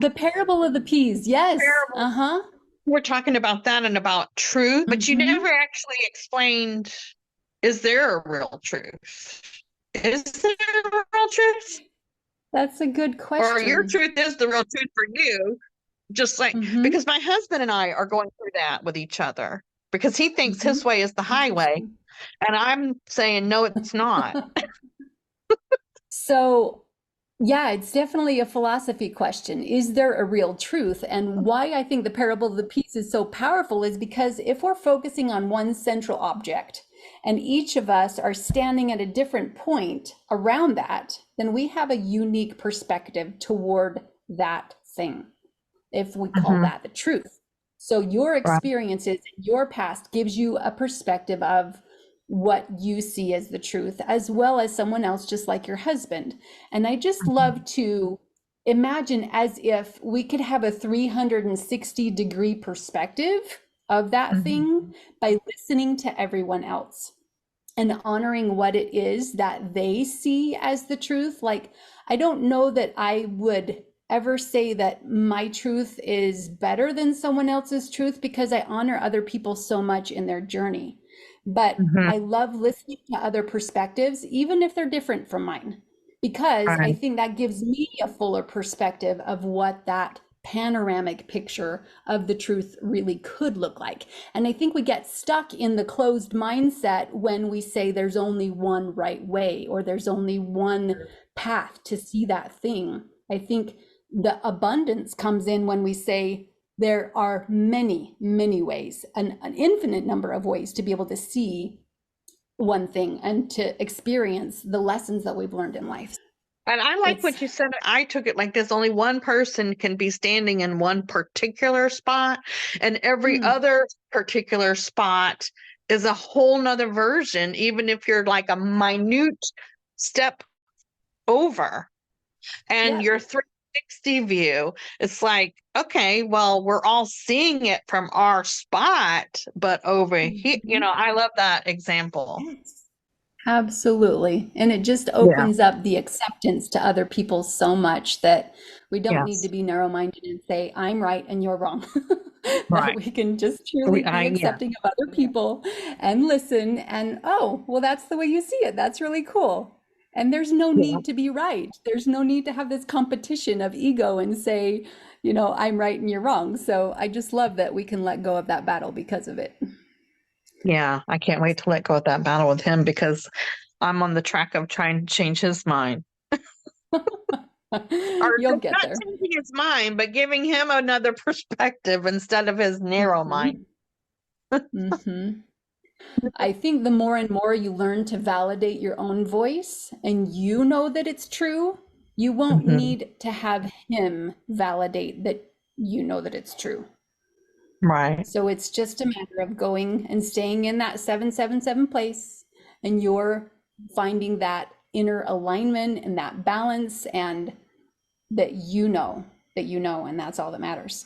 The parable of the peas. Yes. Parable. Uh-huh. We're talking about that and about truth, but you never Hmm. actually explained, is there a real truth? Is there a real truth? That's a good Or your question. truth is the real truth for you? Just like, Hmm. because my husband and I are going through that with each other because he thinks Hmm. his way is the highway. Interesting. And I'm saying, no, it's not. So, yeah, it's definitely a philosophy question. Is there a real truth? And why I think the parable of the peas is so powerful is because if we're focusing on one central object and each of us are standing at a different point around that, then we have a unique perspective toward that thing, if we call Hmm. that the truth. So your Right. experiences, your past gives you a perspective of what you see as the truth, as well as someone else, just like your husband. And I just love to imagine as if we could have a 360-degree perspective of that Hmm. thing by listening to everyone else and honoring what it is that they see as the truth. Like, I don't know that I would ever say that my truth is better than someone else's truth because I honor other people so much in their journey. But Hmm. I love listening to other perspectives, even if they're different from mine, because I Right. think that gives me a fuller perspective of what that panoramic picture of the truth really could look like. And I think we get stuck in the closed mindset when we say there's only one right way or there's only one path to see that thing. I think the abundance comes in when we say there are many, many ways, an infinite number of ways to be able to see one thing and to experience the lessons that we've learned in life. And I like It's, what you said. I took it like this: only one person can be standing in one particular spot, and every mm, other particular spot is a whole nother version, even if you're like a minute step over. And yeah. your 360 view, it's like, okay, well, we're all seeing it from our spot, but over here, Mhm. I love that example. Yes. Absolutely. And it just Yeah. opens up the acceptance to other people so much that we don't need to Yes. be narrow-minded and say, I'm right and you're wrong. That Right. we can just truly be Yeah. accepting of other people and listen and, oh, well, that's the way you see it. That's really cool. And there's no Yeah. need to be right. There's no need to have this competition of ego and say, I'm right and you're wrong. So I just love that we can let go of that battle because of it. Yeah. I can't wait to let go of that battle with him because I'm on the track of trying to change his mind. Or You'll just get not there. changing his mind, but giving him another perspective instead of his narrow mind. Mhm. Hmm. I think the more and more you learn to validate your own voice and you know that it's true, you won't Hmm. need to have him validate that you know that it's true. Right. So it's just a matter of going and staying in that 777 place, and you're finding that inner alignment and that balance, and that you know, and that's all that matters.